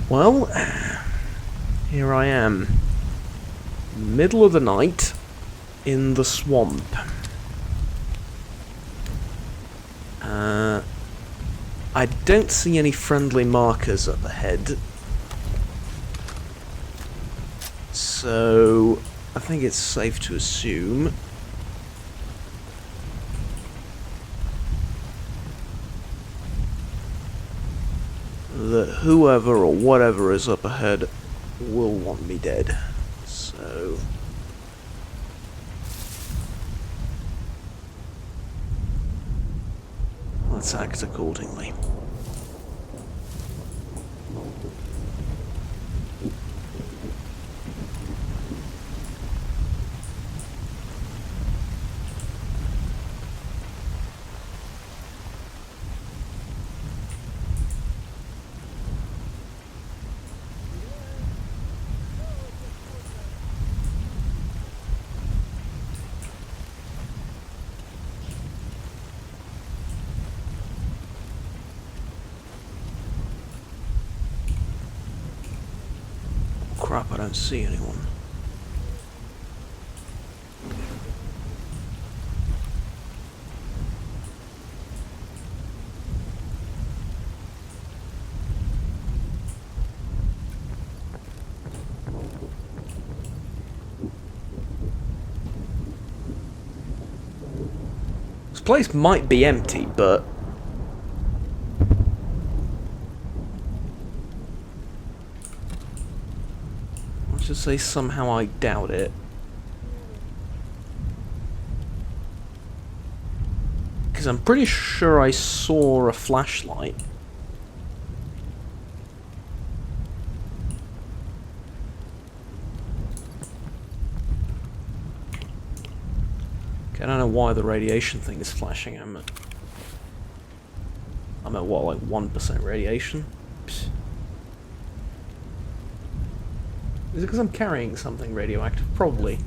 Well, here I am. Middle of the night in the swamp. I don't see any friendly markers up ahead. So I think it's safe to assume that whoever or whatever is up ahead will want me dead. So let's act accordingly. Crap, I don't see anyone. This place might be empty, but let's just say somehow I doubt it. Because I'm pretty sure I saw a flashlight. Okay, I don't know why the radiation thing is flashing. I'm at what, like 1% radiation? Psst. Is it because I'm carrying something radioactive? Probably.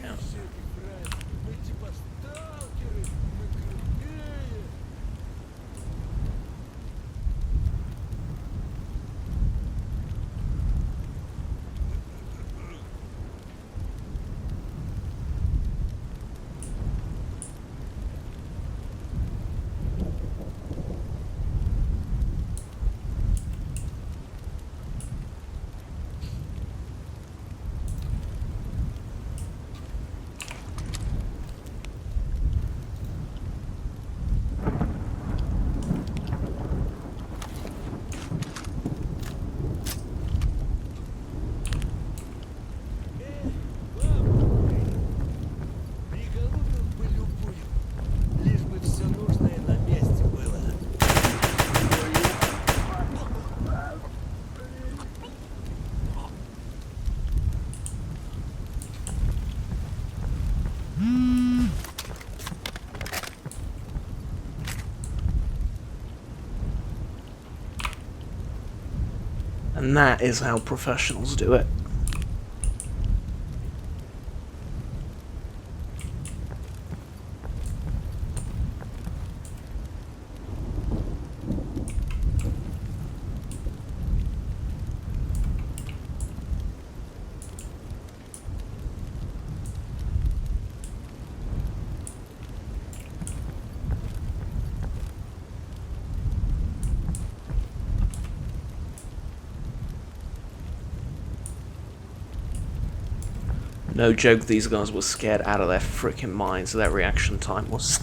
Yeah. And that is how professionals do it. No joke, these guys were scared out of their freaking minds. Their reaction time was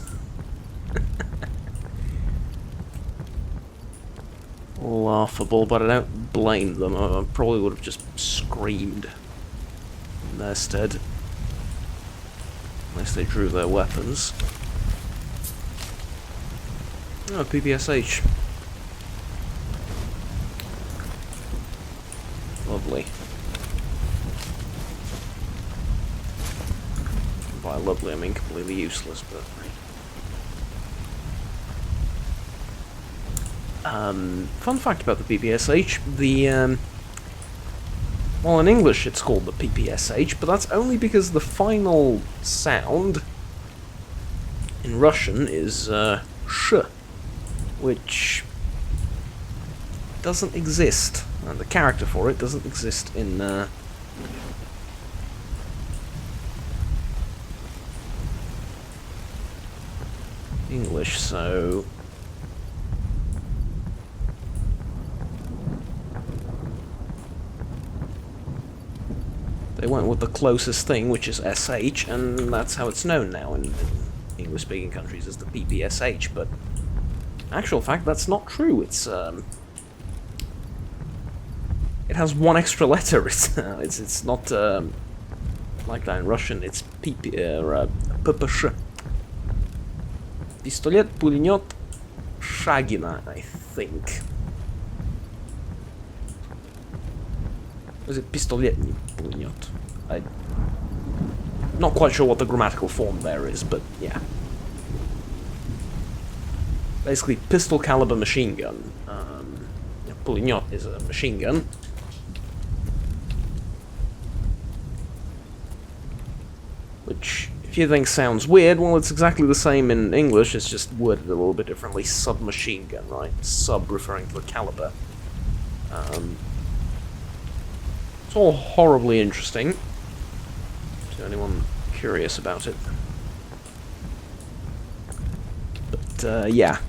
laughable, but I don't blame them. I probably would have just screamed in their stead. Unless they drew their weapons. Oh, PPSH. Lovely. By lovely, I mean completely useless, but... fun fact about the PPSH, well, in English it's called the PPSH, but that's only because the final sound in Russian is sh, which doesn't exist. And the character for it doesn't exist in English, so they went with the closest thing, which is SH, and that's how it's known now in English-speaking countries as the PPSH, but actual fact, that's not true. It's it has one extra letter. It's not like that in Russian. It's PPSH. Pistolet, пулемет, Shagina, I think. Was it pistoletny пулемет? I'm not quite sure what the grammatical form there is, but yeah. Basically, pistol caliber machine gun. Пулемет is a machine gun. Which, if you think sounds weird, well, it's exactly the same in English, it's just worded a little bit differently. Submachine gun, right? Sub referring to the caliber. It's all horribly interesting to anyone curious about it. But, yeah.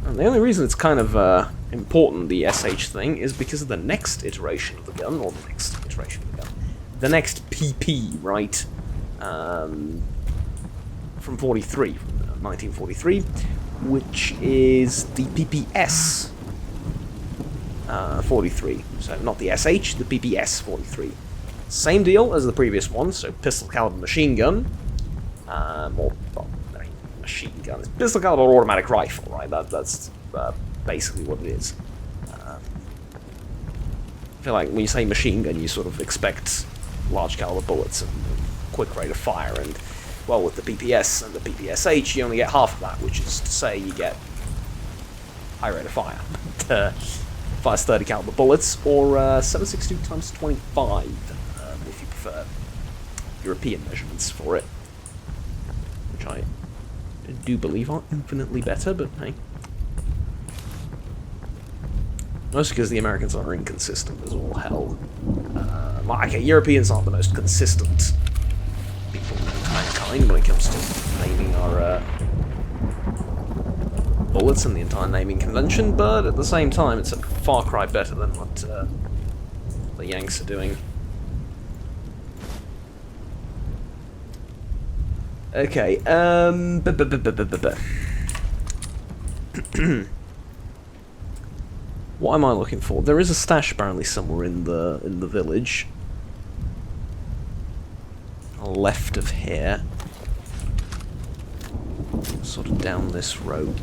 And the only reason it's kind of important, the SH thing, is because of the next iteration of the gun, or the next iteration of the gun. The next PP, right? From 1943, which is the PPS 43. So not the SH, the PPS 43. Same deal as the previous one, so pistol caliber machine gun, machine gun. It's pistol caliber automatic rifle, right? That's basically what it is. I feel like when you say machine gun, you sort of expect large caliber bullets and quick rate of fire, and well, with the PPS and the PPSH, you only get half of that, which is to say you get high rate of fire. Fires 30 caliber bullets, or 7.62 times 25, if you prefer European measurements for it, which I do believe are infinitely better, but hey. Mostly because the Americans are inconsistent as all hell. Okay, Europeans aren't the most consistent people in mankind when it comes to naming our bullets and the entire naming convention, but at the same time, it's a far cry better than what the Yanks are doing. Okay, what am I looking for? There is a stash apparently somewhere in the village. Left of here. Sort of down this road.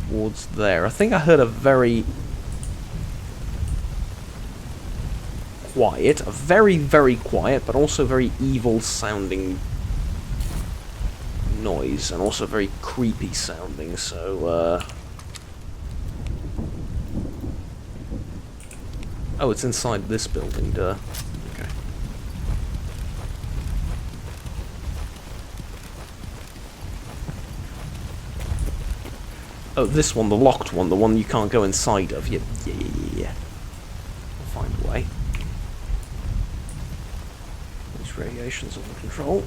Towards there. I think I heard a very quiet, a very, very quiet, but also very evil sounding noise, and also very creepy sounding, so, oh, it's inside this building, duh. Okay. Oh, this one, the locked one, the one you can't go inside of. Yeah. I'll find a way. These radiations under control.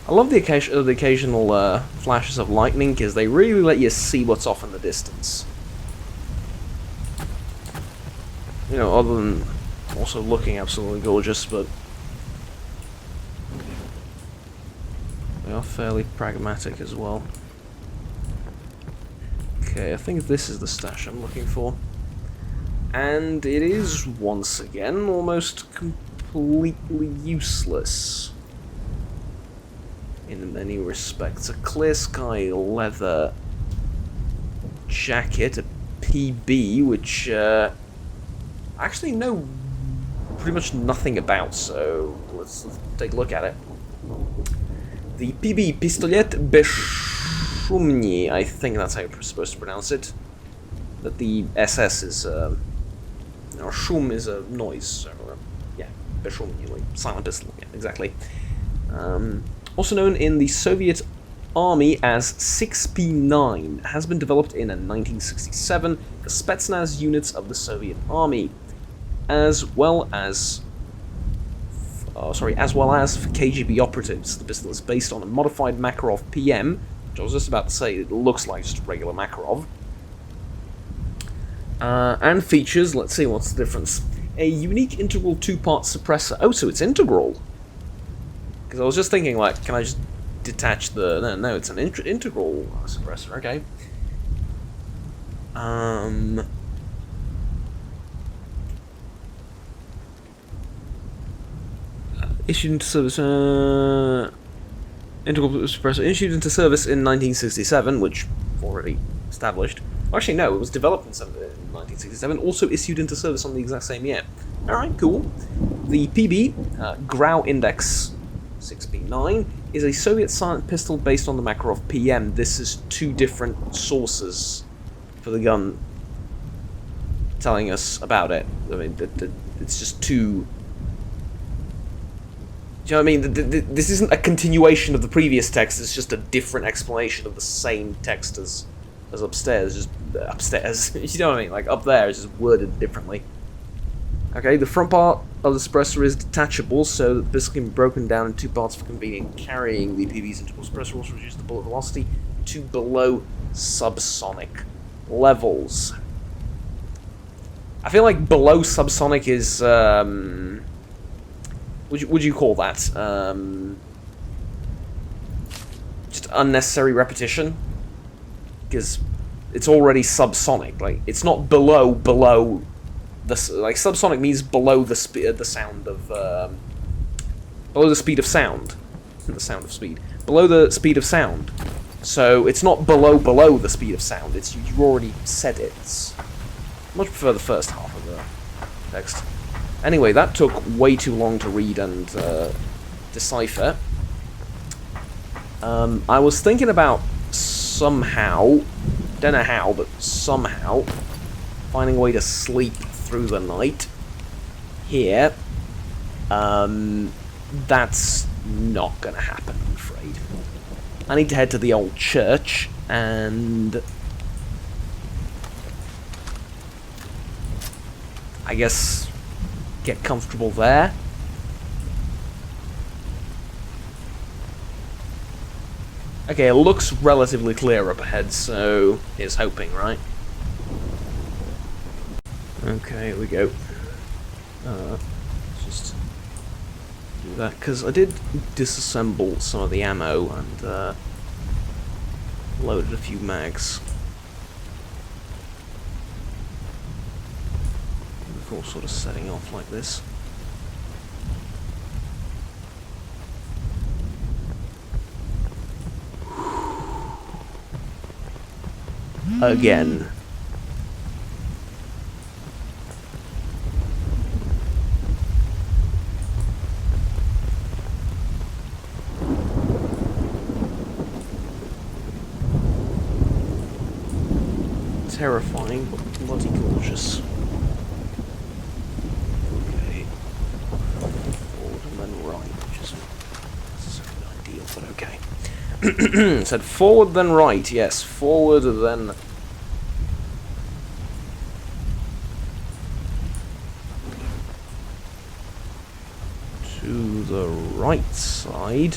I love the occasional flashes of lightning, because they really let you see what's off in the distance. You know, other than also looking absolutely gorgeous, but they are fairly pragmatic as well. Okay, I think this is the stash I'm looking for. And it is, once again, almost completely useless. In many respects. A clear sky leather jacket, a PB, which I actually know pretty much nothing about, so let's take a look at it. The PB, Pistolet Beszumnyi, I think that's how you're supposed to pronounce it. That the SS is, or Shum is a noise, so, yeah, Beszumnyi, like silent pistol, yeah, exactly. Also known in the Soviet Army as 6P9, has been developed in 1967 for Spetsnaz units of the Soviet Army, as well as for KGB operatives. The pistol is based on a modified Makarov PM, which I was just about to say, it looks like just a regular Makarov. And features, let's see what's the difference. A unique integral two-part suppressor. Oh, so it's integral. Because I was just thinking, like, can I just detach the... No, it's an integral suppressor, okay. Issued into service... integral suppressor issued into service in 1967, which I've already established. Actually, no, it was developed in 1967, also issued into service on the exact same year. Alright, cool. The PB, Grau Index 6P9, is a Soviet silent pistol based on the Makarov PM. This is two different sources for the gun telling us about it. I mean, it's just two... Do you know what I mean? This isn't a continuation of the previous text, it's just a different explanation of the same text as upstairs, just upstairs. You know what I mean? Like, up there is just worded differently. Okay, the front part of the suppressor is detachable, so that this can be broken down in two parts for convenient carrying. The PV's integral suppressor also reduces the bullet velocity to below subsonic levels. I feel like below subsonic is, would you call that? Just unnecessary repetition? Because it's already subsonic. Like, it's not below the... Like, subsonic means below the sound of... below the speed of sound. The sound of speed. Below the speed of sound. So, it's not below the speed of sound. It's... You already said it. I much prefer the first half of the text. Anyway, that took way too long to read and decipher. I was thinking about somehow, don't know how, but somehow, finding a way to sleep through the night here. That's not gonna happen, I'm afraid. I need to head to the old church and... I guess... get comfortable there. Okay, it looks relatively clear up ahead, so here's hoping, right? Okay, here we go. Let's just do that, because I did disassemble some of the ammo and loaded a few mags. Before sort of setting off like this. Again. Terrifying, but bloody gorgeous. Okay. Forward and then right, which isn't necessarily ideal, but okay. Said forward then right, yes. Forward then... to the right side.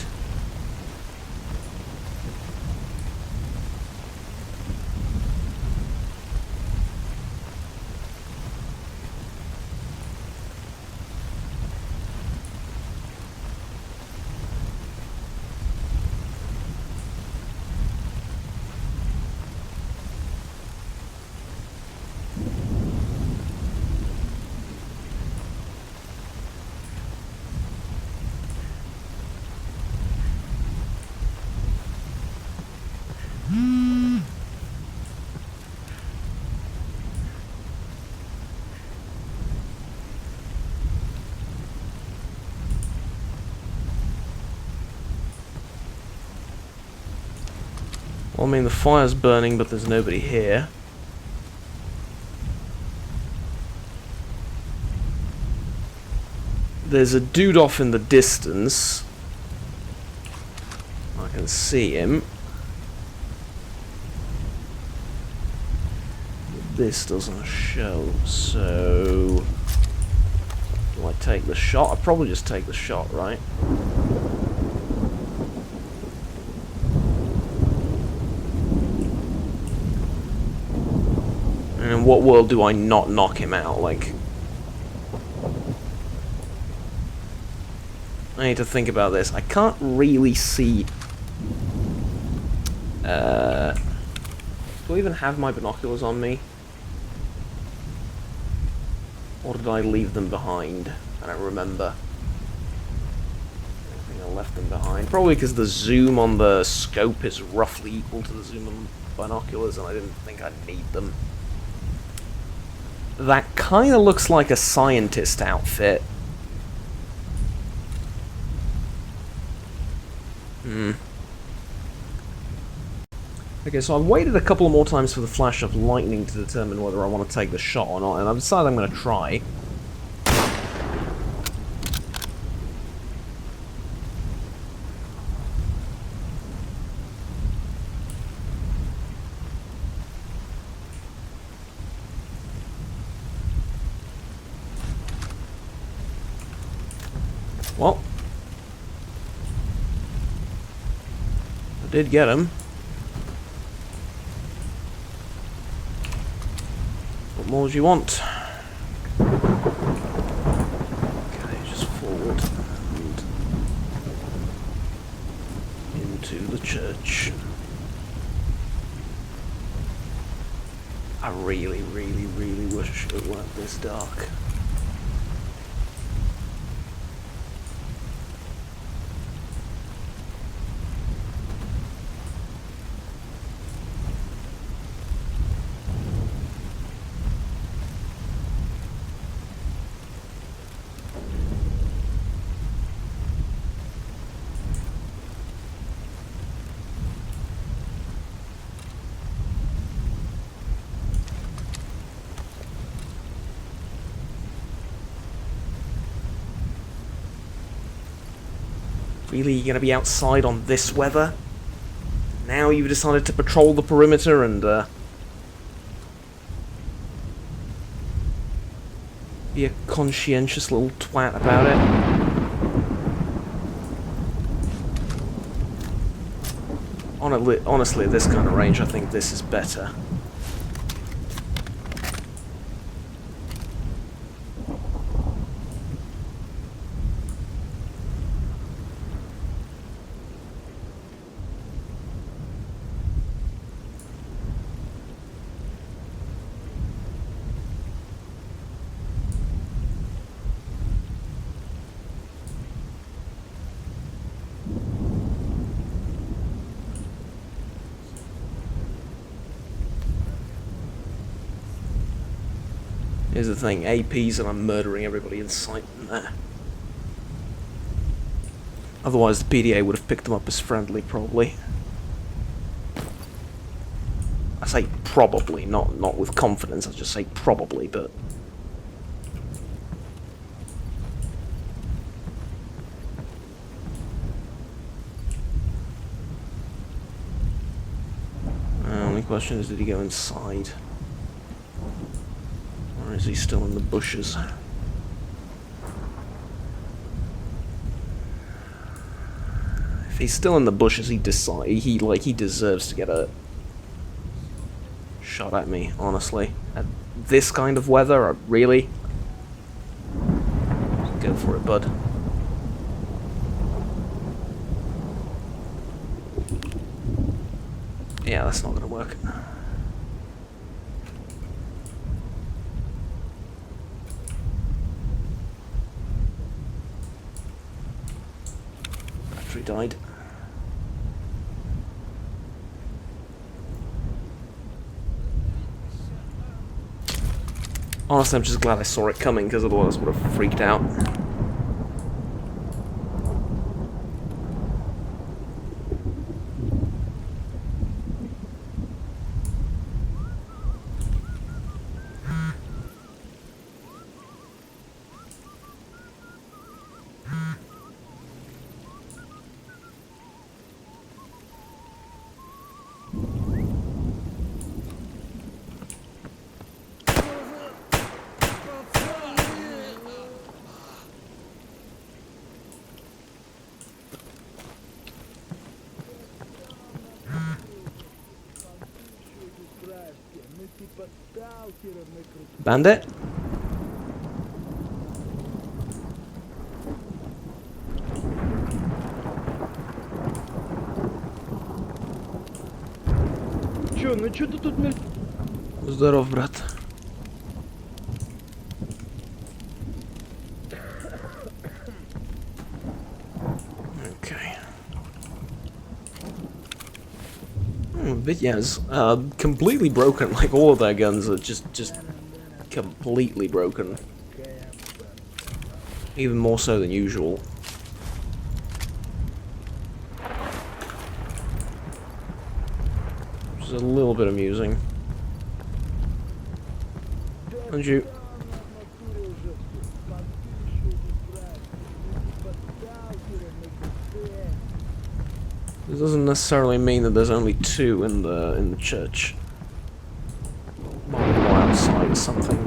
Well, I mean, the fire's burning, but there's nobody here. There's a dude off in the distance. I can see him. This doesn't show, so... Do I take the shot? I'd probably just take the shot, right? And in what world do I not knock him out? Like... I need to think about this. I can't really see... do I even have my binoculars on me? Or did I leave them behind? I don't remember. I think I left them behind. Probably because the zoom on the scope is roughly equal to the zoom on binoculars, and I didn't think I'd need them. That kind of looks like a scientist outfit. Okay, so I've waited a couple more times for the flash of lightning to determine whether I want to take the shot or not, and I've decided I'm going to try. Well, I did get him. What more do you want? Okay, just forward and into the church. I really, really, really wish it weren't this dark. Really, you're gonna be outside on this weather? Now you've decided to patrol the perimeter and, be a conscientious little twat about it? Honestly, at this kind of range, I think this is better. Here's the thing, APs and I'm murdering everybody in sight in there. Otherwise the PDA would have picked them up as friendly, probably. I say probably, not with confidence, I just say probably, but... The only question is, did he go inside? Or is he still in the bushes? If he's still in the bushes, he deserves to get a shot at me, honestly. At this kind of weather, really? Go for it, bud. Yeah, that's not gonna work. Battery died. Honestly, I'm just glad I saw it coming, because otherwise I would have freaked out. Bandit? Чё, ну чё ты тут Здоров, брат. Okay. But yes, completely broken. Like all of their guns are just completely broken. Even more so than usual. Which is a little bit amusing. And you... This doesn't necessarily mean that there's only two in the church. Might be more outside or something.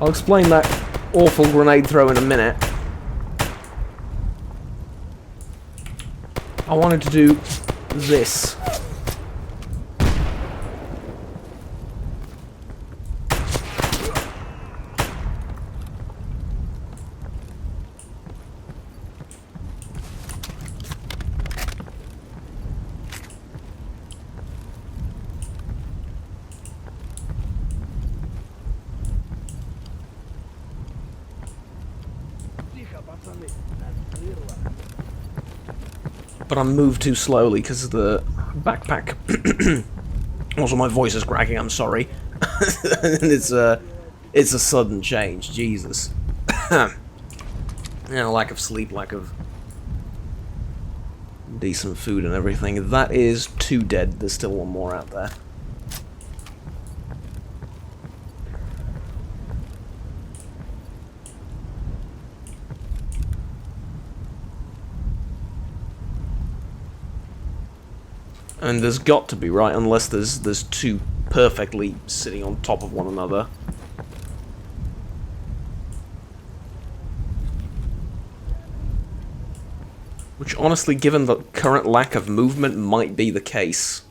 I'll explain that awful grenade throw in a minute. I wanted to do this. But I moved too slowly because of the backpack. Also, my voice is cracking. I'm sorry. And it's a sudden change. Jesus. Yeah, lack of sleep, lack of decent food and everything. That is 2 dead. There's still 1 more out there. And there's got to be, right? Unless there's 2 perfectly sitting on top of one another. Which, honestly, given the current lack of movement, might be the case.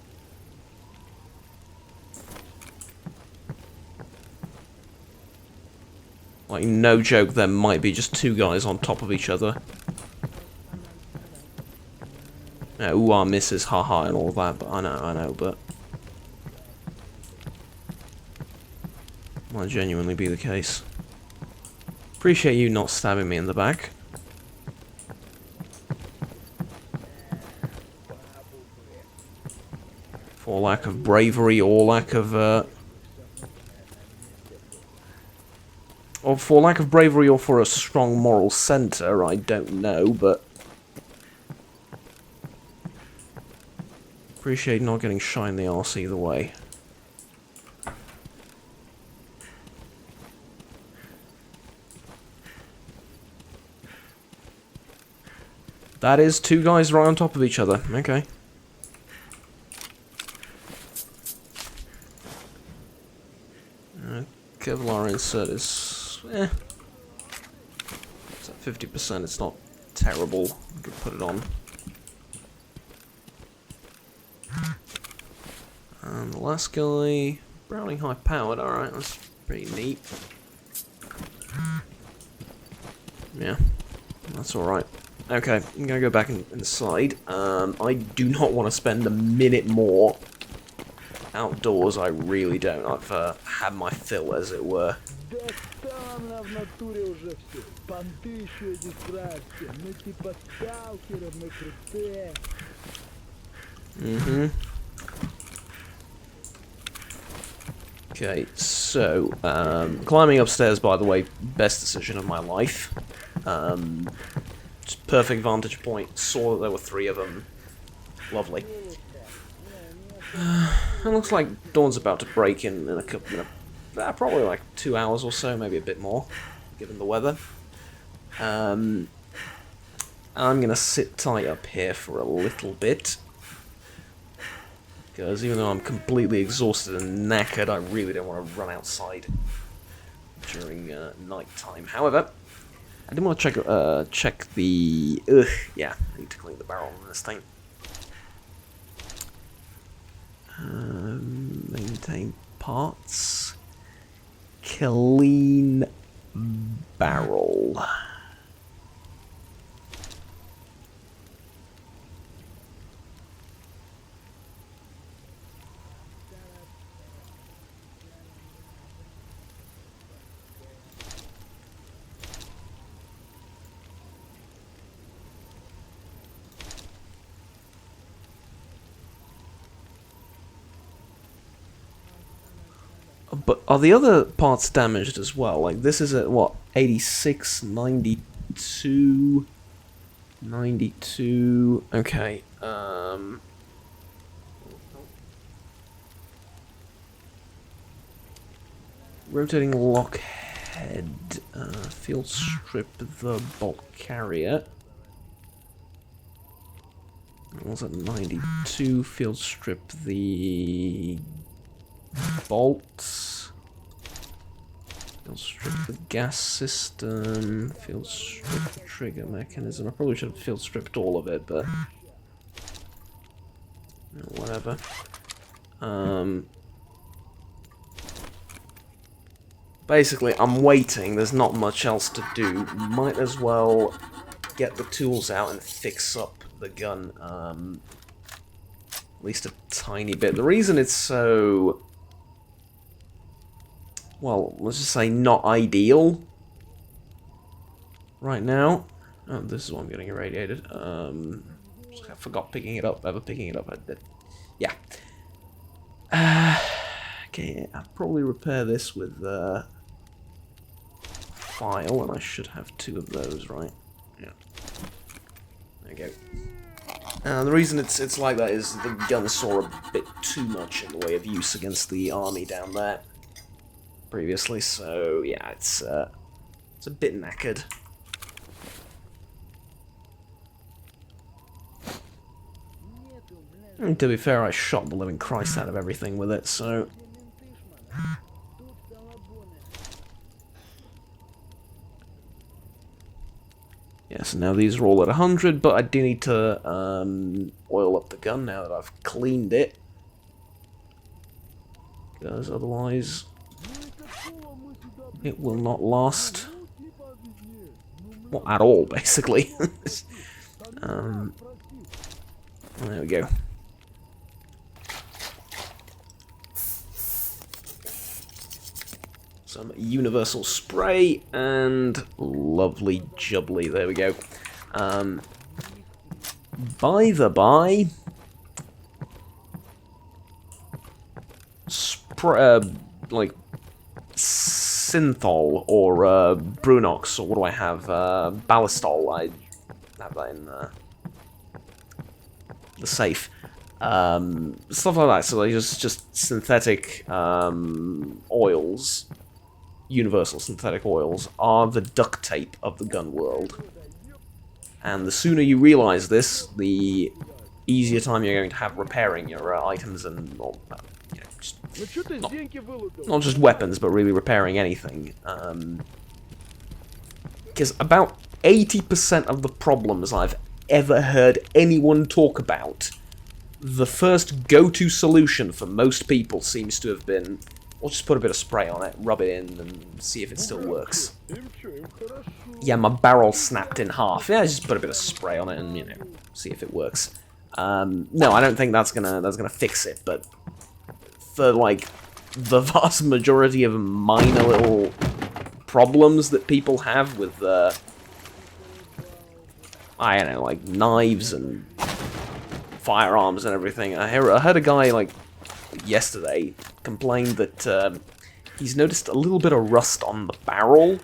Like, no joke, there might be just 2 guys on top of each other. Yeah, ooh, our misses, haha, and all that, but I know, but... might genuinely be the case. Appreciate you not stabbing me in the back. For lack of bravery or lack of, or for lack of bravery or for a strong moral center, I don't know, but... appreciate not getting shot in the arse either way. That is 2 guys right on top of each other. Okay. Kevlar insert is... it's at 50%, it's not terrible. I could put it on. And the last guy... Browning high powered, alright, that's pretty neat. Yeah, that's alright. Okay, I'm gonna go back inside. I do not want to spend a minute more outdoors, I really don't. I've had my fill, as it were. Okay, so, climbing upstairs, by the way, best decision of my life. Just perfect vantage point, saw that there were 3 of them. Lovely. It looks like dawn's about to break in a couple, probably like 2 hours or so, maybe a bit more, given the weather. I'm gonna sit tight up here for a little bit. Because even though I'm completely exhausted and knackered, I really don't want to run outside during night time. However, I did want to check the... yeah, I need to clean the barrel on this thing. Maintain parts. Clean barrel. But are the other parts damaged as well? Like, this is at, what, 86, 92, 92... Okay, rotating lock head, field strip the bolt carrier. What was it, 92, field strip the... bolts. Field strip the gas system. Field strip the trigger mechanism. I probably should have field stripped all of it, but whatever. Basically, I'm waiting. There's not much else to do. Might as well get the tools out and fix up the gun. At least a tiny bit. The reason it's so... well, let's just say not ideal right now. Oh, this is why I'm getting irradiated. I forgot picking it up, ever picking it up. I did. Yeah. Okay, I'll probably repair this with file, and I should have 2 of those, right? Yeah. There you go. The reason it's like that is the gun saw a bit too much in the way of use against the army down there previously, so yeah, it's a bit knackered. And to be fair, I shot the living Christ out of everything with it, so... yeah, so now these are all at 100, but I do need to oil up the gun now that I've cleaned it. Because otherwise it will not last. Well, at all, basically. There we go. Some universal spray and lovely jubbly. There we go. By the by, like synthol or Brunox, or what do I have? Ballistol. I have that in the safe. Stuff like that. So like just synthetic oils. Universal synthetic oils are the duct tape of the gun world. And the sooner you realize this, the easier time you're going to have repairing your items and, well, you know, just not just weapons, but really repairing anything. Because about 80% of the problems I've ever heard anyone talk about, the first go-to solution for most people seems to have been, we'll just put a bit of spray on it, rub it in, and see if it still works. Yeah, my barrel snapped in half. Yeah, just put a bit of spray on it and, you know, see if it works. No, I don't think that's gonna fix it, but for, like, the vast majority of minor little problems that people have with, I don't know, like, knives and firearms and everything. I heard a guy, like, yesterday complained that he's noticed a little bit of rust on the barrel.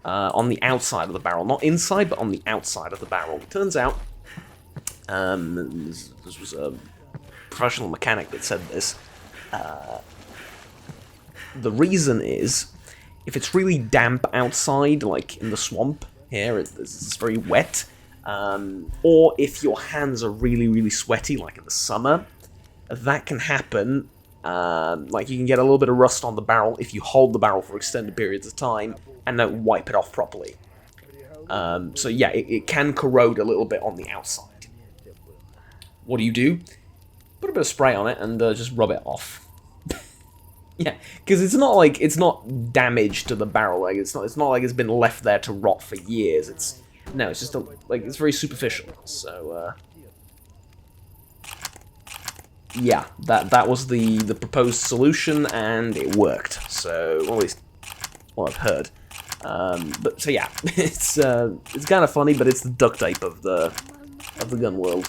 On the outside of the barrel. Not inside, but on the outside of the barrel. It turns out, this was a professional mechanic that said this. The reason is, if it's really damp outside, like in the swamp here, it's very wet, or if your hands are really, really sweaty, like in the summer, that can happen. Like, you can get a little bit of rust on the barrel if you hold the barrel for extended periods of time and don't wipe it off properly. So yeah, it can corrode a little bit on the outside. What do? Put a bit of spray on it and just rub it off. Yeah, because it's not damage to the barrel. Like it's not like it's been left there to rot for years. It's just it's very superficial. So yeah, that was the proposed solution, and it worked. So, well, at least what I've heard. But so yeah, it's kind of funny, but it's the duct tape of the gun world.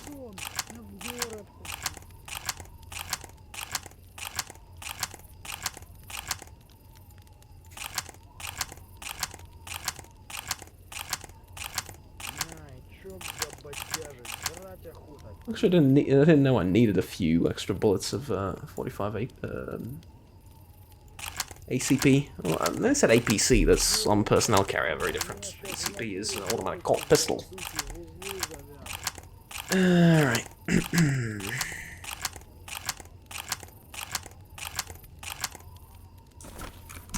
Actually, I didn't know I needed a few extra bullets of 45 ACP. Well, I said APC. That's on personnel carrier. Very different. ACP is an automatic Colt pistol. All right.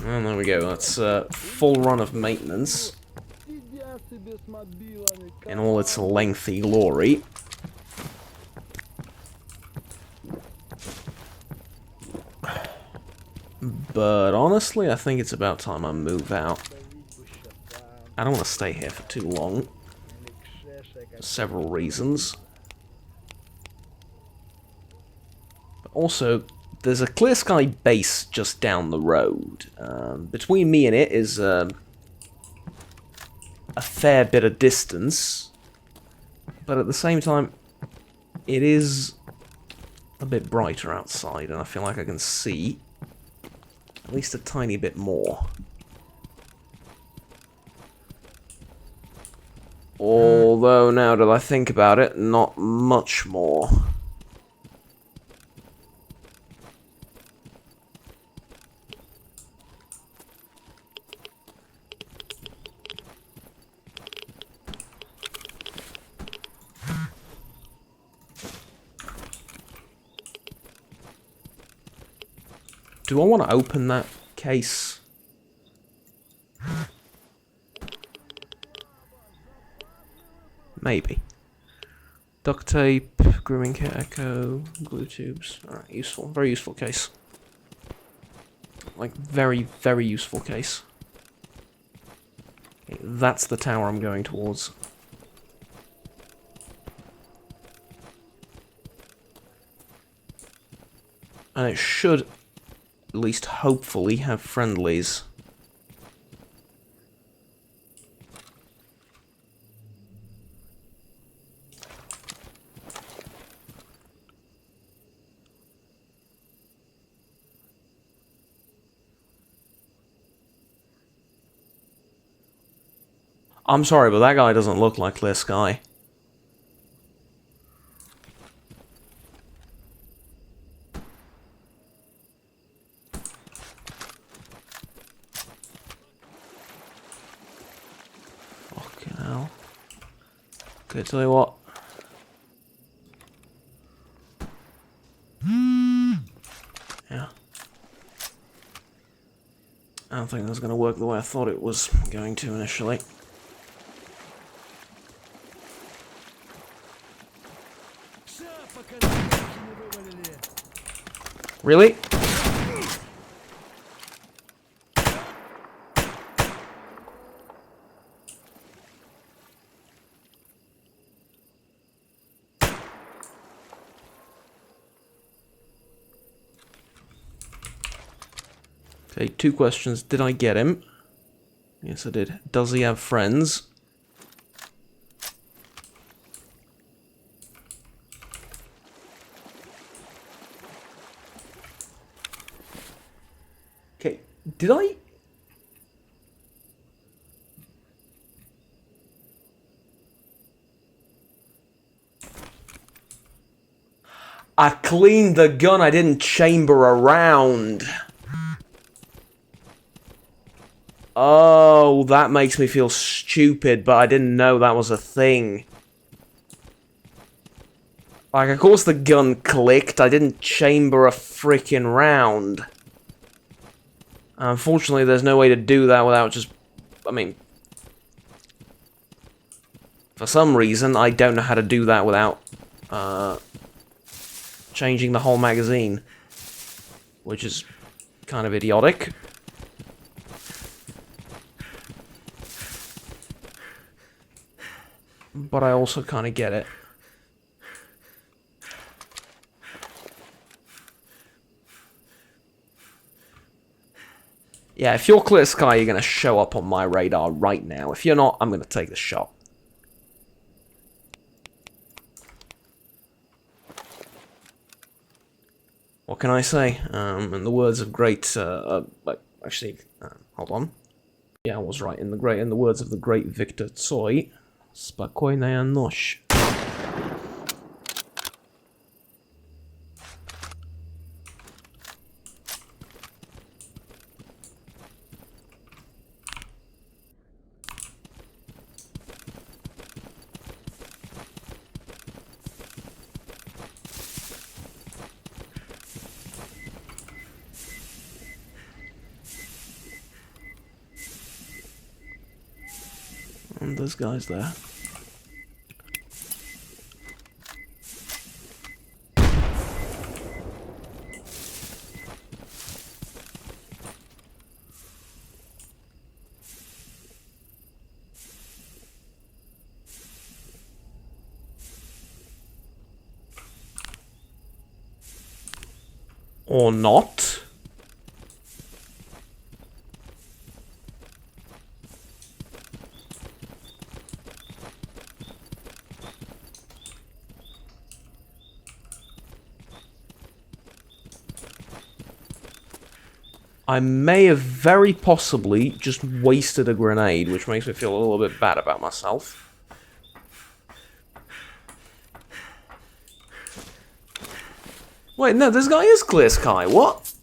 And there we go. That's full run of maintenance in all its lengthy glory. But honestly, I think it's about time I move out. I don't want to stay here for too long. For several reasons. But also, there's a Clear Sky base just down the road. Between me and it is a fair bit of distance. But at the same time, it is a bit brighter outside, and I feel like I can see at least a tiny bit more. Although, now that I think about it, not much more. Do I want to open that case? Maybe. Duct tape, grooming kit, echo, glue tubes. Alright, useful. Very useful case. Like, very, very useful case. Okay, that's the tower I'm going towards. And it should, at least hopefully, have friendlies. I'm sorry, but that guy doesn't look like Clear Sky. Fucking hell. Okay, tell you what. Yeah. I don't think that's going to work the way I thought it was going to initially. Really? Okay, 2 questions. Did I get him? Yes, I did. Does he have friends? Did I? I cleaned the gun, I didn't chamber around. Oh, that makes me feel stupid, but I didn't know that was a thing. Like, of course the gun clicked, I didn't chamber a freaking round. Unfortunately, there's no way to do that without just... I mean... For some reason, I don't know how to do that without... changing the whole magazine. Which is kind of idiotic. But I also kind of get it. Yeah, if you're clear sky, you're going to show up on my radar right now. If you're not, I'm going to take the shot. What can I say? In the words of actually, hold on. Yeah, I was right. In the words of the great Victor Tsoi, spokojная ночь. And there's guys there. Or not. I may have very possibly just wasted a grenade, which makes me feel a little bit bad about myself. Wait, no, this guy is clear sky. What?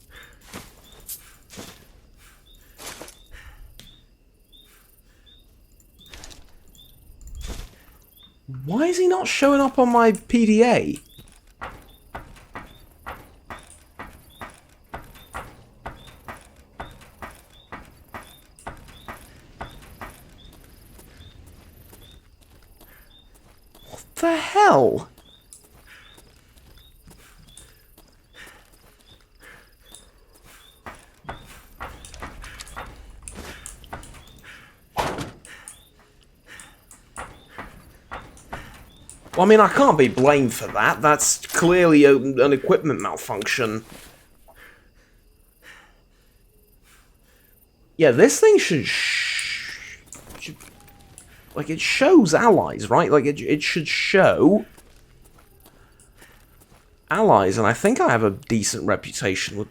Why is he not showing up on my PDA? What the hell? Well, I mean, I can't be blamed for that. That's clearly an equipment malfunction. Yeah, this thing should like, it shows allies, right? Like, it should show allies, and I think I have a decent reputation with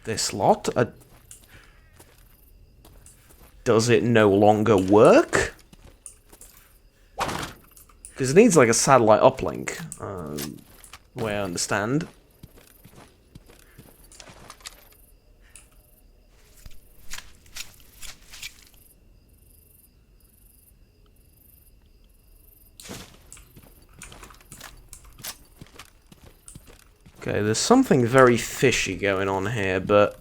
this lot. Does it no longer work? Because it needs, like, a satellite uplink, the way I understand. Okay, there's something very fishy going on here, but...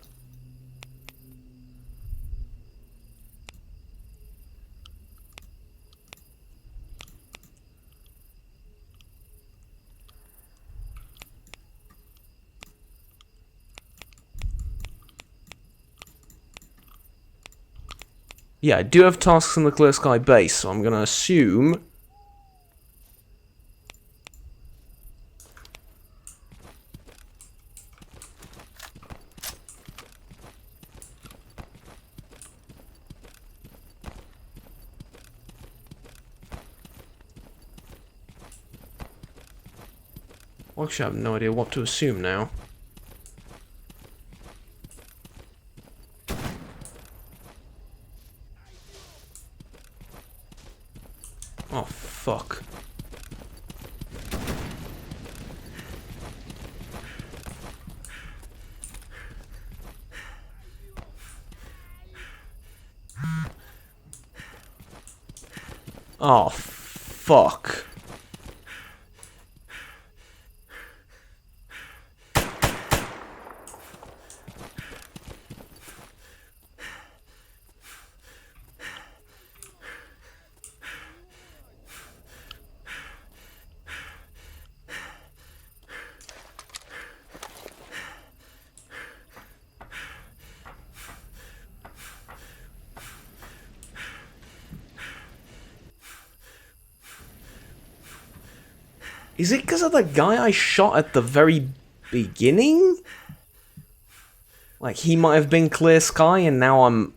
yeah, I do have tasks in the Clear Sky base, so I'm gonna assume... Well, actually, I have no idea what to assume now. Oh, fuck. Oh, fuck. Is it because of the guy I shot at the very beginning? Like, he might have been Clear Sky, and now I'm...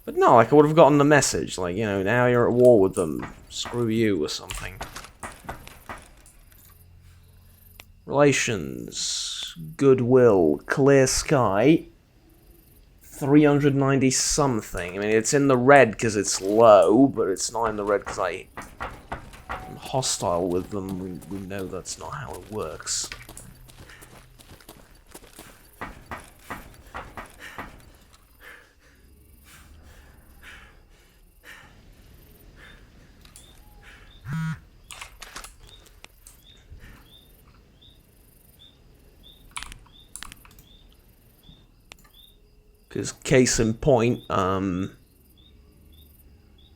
But no, like, I would have gotten the message. Like, you know, now you're at war with them. Screw you, or something. Relations. Goodwill. Clear Sky. 390 something. I mean, it's in the red because it's low, but it's not in the red because I'm hostile with them. We know that's not how it works. Because case in point,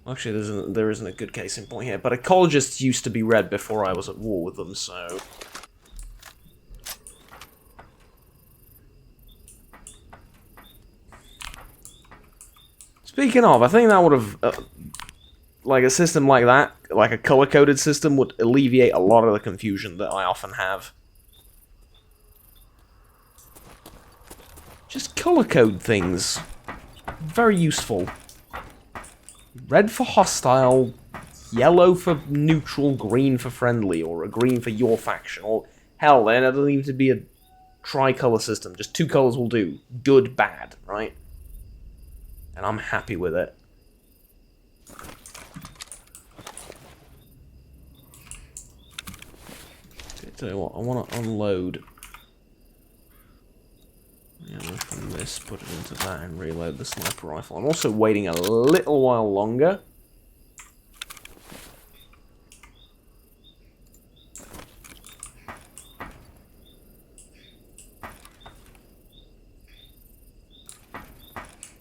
actually there isn't a good case in point here, but ecologists used to be red before I was at war with them, so... Speaking of, I think that would have, like a system like that, like a color-coded system, would alleviate a lot of the confusion that I often have. Just color code things. Very useful. Red for hostile, yellow for neutral, green for friendly, or a green for your faction, or hell, then it doesn't need to be a tricolor system. Just 2 colors will do. Good, bad, right? And I'm happy with it. Okay, tell you what, I want to unload. Yeah, from this, put it into that, and reload the sniper rifle. I'm also waiting a little while longer.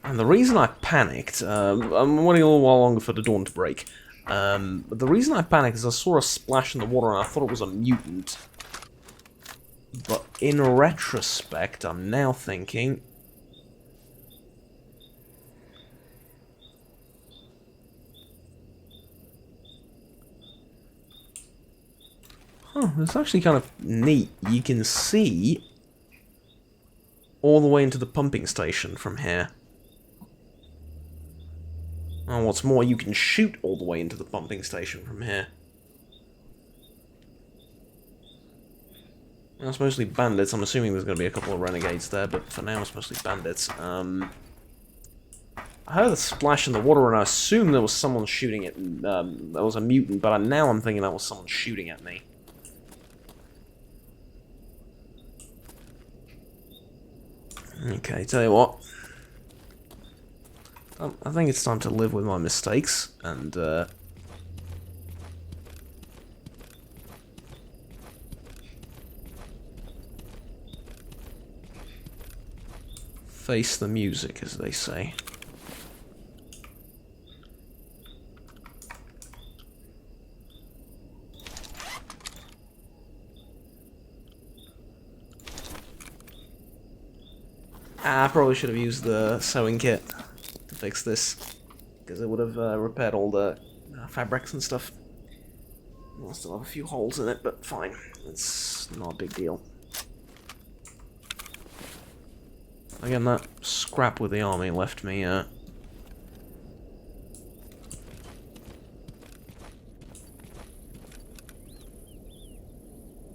And the reason I panicked, I'm waiting a little while longer for the dawn to break. But the reason I panicked is I saw a splash in the water and I thought it was a mutant. But in retrospect, I'm now thinking... Huh, it's actually kind of neat. You can see all the way into the pumping station from here. And what's more, you can shoot all the way into the pumping station from here. Now it's mostly bandits. I'm assuming there's going to be a couple of renegades there, but for now it's mostly bandits. I heard a splash in the water, and I assumed there was someone shooting at... that was a mutant, but now I'm thinking that was someone shooting at me. Okay, tell you what. I think it's time to live with my mistakes, and, face the music, as they say. I probably should have used the sewing kit to fix this, because it would have repaired all the fabrics and stuff. I'll still have a few holes in it, but fine. It's not a big deal. Again, that scrap with the army left me in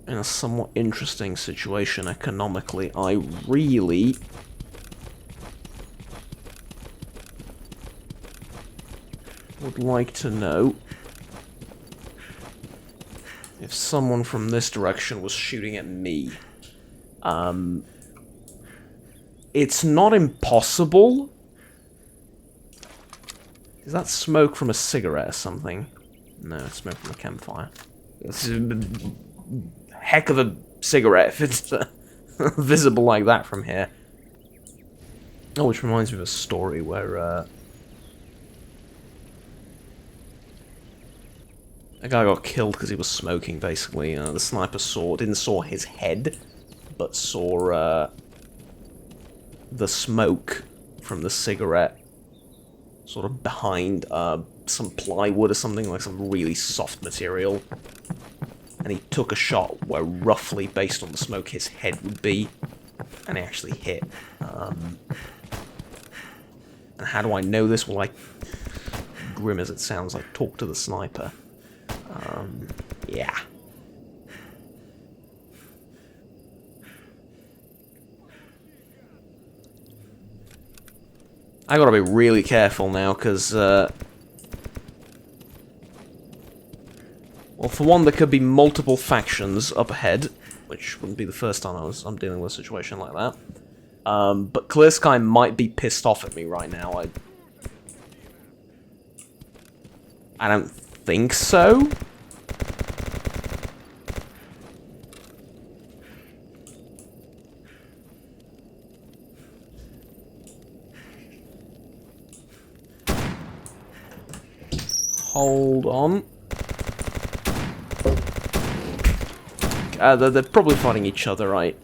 a somewhat interesting situation economically. I really would like to know if someone from this direction was shooting at me. It's not impossible. Is that smoke from a cigarette or something? No, it's smoke from a campfire. It's a heck of a cigarette if it's visible like that from here. Oh, which reminds me of a story where a guy got killed because he was smoking, basically. The sniper didn't saw his head, but saw the smoke from the cigarette sort of behind some plywood or something, like some really soft material. And he took a shot where roughly, based on the smoke, his head would be. And he actually hit. And how do I know this? Well, grim as it sounds, I talked to the sniper. Yeah. I gotta be really careful now, because, well, for one, there could be multiple factions up ahead, which wouldn't be the first time I'm dealing with a situation like that. But Clear Sky might be pissed off at me right now. I don't think so. Hold on. They're probably fighting each other, right?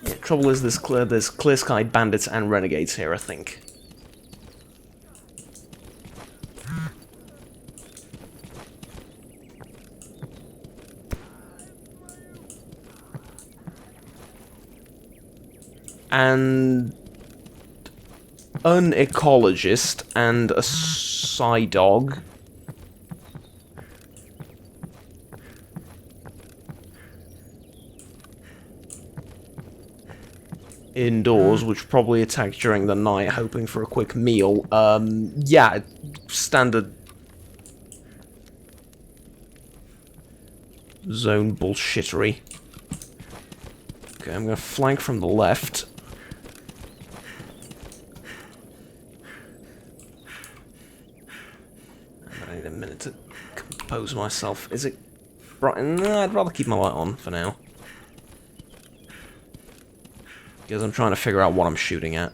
Yeah, trouble is there's clear sky bandits and renegades here, I think. And an ecologist and a psy-dog. Indoors, which probably attacked during the night, hoping for a quick meal. Yeah, standard zone bullshittery. Okay, I'm gonna flank from the left. I need a minute to compose myself. Is it bright? No, I'd rather keep my light on for now. Because I'm trying to figure out what I'm shooting at.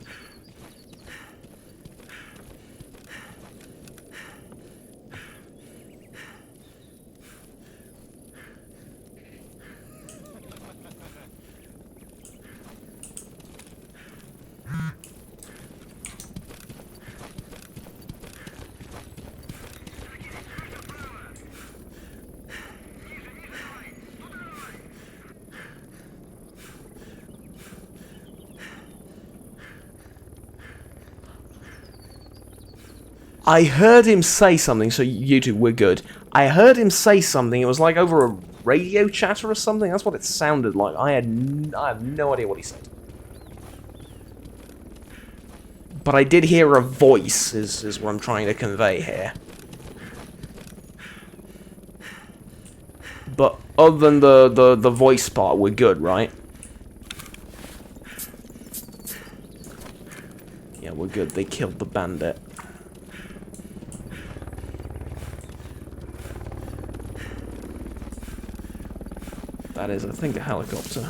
I heard him say something, so YouTube, we're good. I heard him say something, it was like over a radio chatter or something, that's what it sounded like. I have no idea what he said. But I did hear a voice, is what I'm trying to convey here. But other than the voice part, we're good, right? Yeah, we're good, they killed the bandit. That is, I think, a helicopter.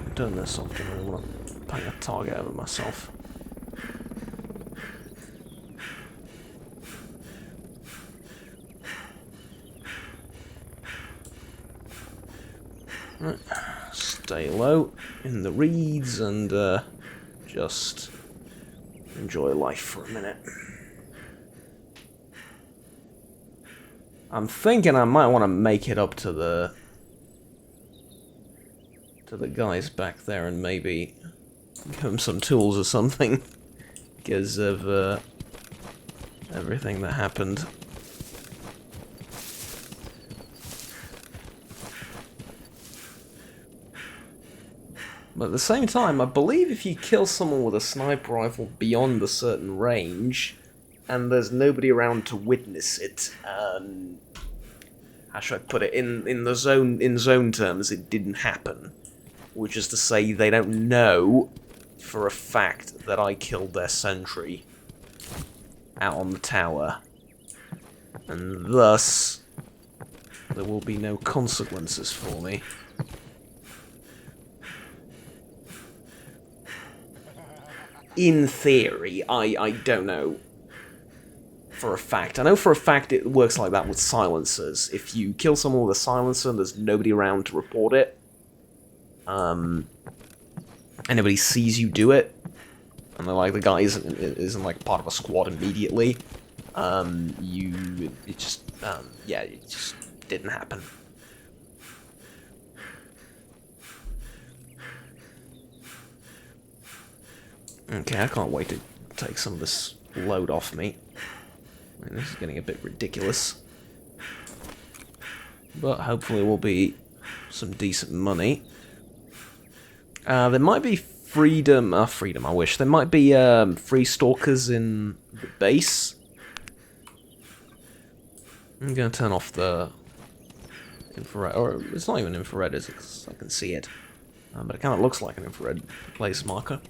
I've done this often, I want to bang a target over myself. Right. Stay low in the reeds and just enjoy life for a minute. I'm thinking I might want to make it up to the guys back there and maybe give them some tools or something because of everything that happened. But at the same time, I believe if you kill someone with a sniper rifle beyond a certain range, and there's nobody around to witness it, how should I put it? In zone terms, it didn't happen. Which is to say, they don't know for a fact that I killed their sentry out on the tower. And thus, there will be no consequences for me. In theory, I don't know for a fact. I know for a fact it works like that with silencers. If you kill someone with a silencer and there's nobody around to report it, and nobody sees you do it, and they're like, the guy isn't like part of a squad immediately, it just didn't happen. Okay, I can't wait to take some of this load off me. I mean, this is getting a bit ridiculous. But hopefully it will be some decent money. There might be freedom, I wish. There might be free stalkers in the base. I'm going to turn off the infrared, or it's not even infrared, is it? 'Cause I can see it. But it kind of looks like an infrared place marker.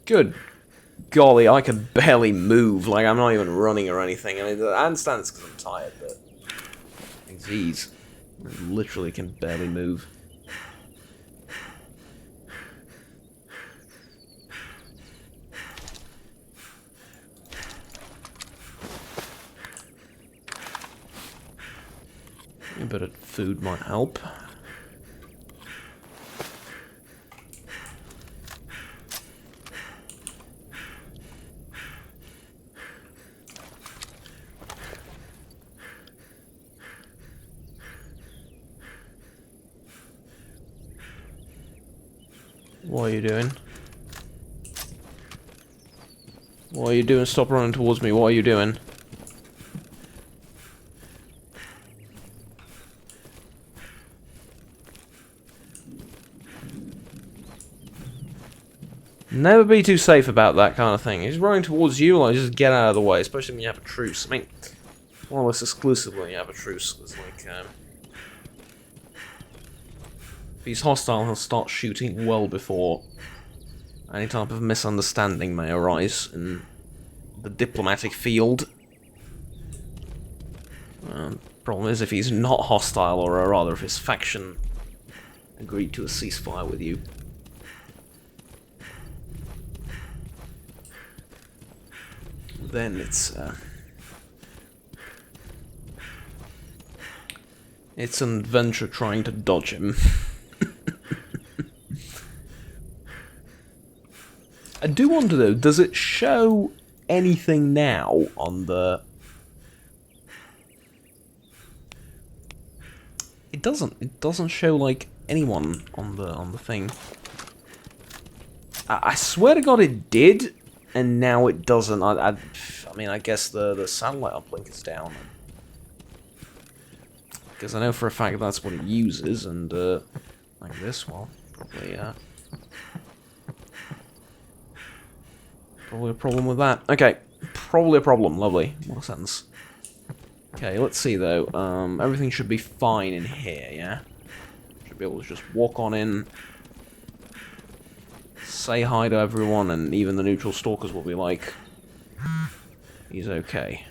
Good golly, I can barely move. Like, I'm not even running or anything. I mean, I understand it's because I'm tired, but... Jeez. I literally can barely move. A bit of food might help. What are you doing? What are you doing? Stop running towards me. What are you doing? Never be too safe about that kind of thing. He's running towards you, like, just get out of the way, especially when you have a truce. I mean, more or less exclusively when you have a truce. It's like, if he's hostile, he'll start shooting well before any type of misunderstanding may arise in the diplomatic field. Problem is, if he's not hostile, or rather if his faction agreed to a ceasefire with you, then it's an adventure trying to dodge him. I do wonder though, does it show anything now on the... It doesn't show like anyone on the thing. I swear to God it did, and now it doesn't. I mean, I guess the satellite uplink is down. Because I know for a fact that's what it uses, and like this one, probably a problem with that. Okay, probably a problem. Lovely, what a sentence. Okay, let's see though. Everything should be fine in here, yeah? Should be able to just walk on in, say hi to everyone, and even the neutral stalkers will be like, he's okay.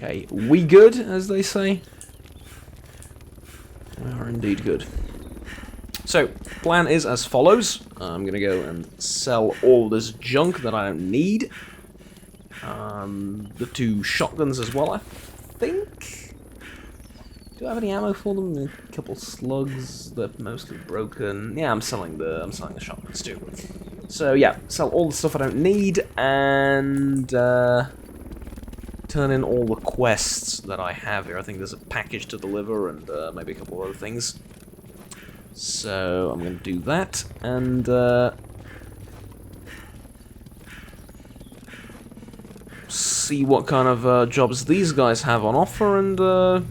Okay, we good, as they say? We are indeed good. So, plan is as follows. I'm going to go and sell all this junk that I don't need. The 2 shotguns as well, I think. Do I have any ammo for them? A couple slugs, they're mostly broken. Yeah, I'm selling the shotguns too. So yeah, sell all the stuff I don't need, and turn in all the quests that I have here. I think there's a package to deliver, and maybe a couple of other things. So I'm going to do that, and see what kind of jobs these guys have on offer, and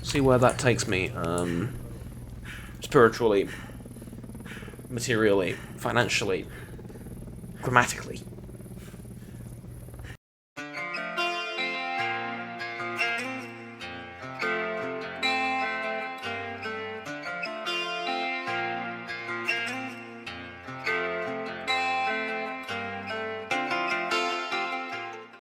see where that takes me. Spiritually, materially, financially, grammatically.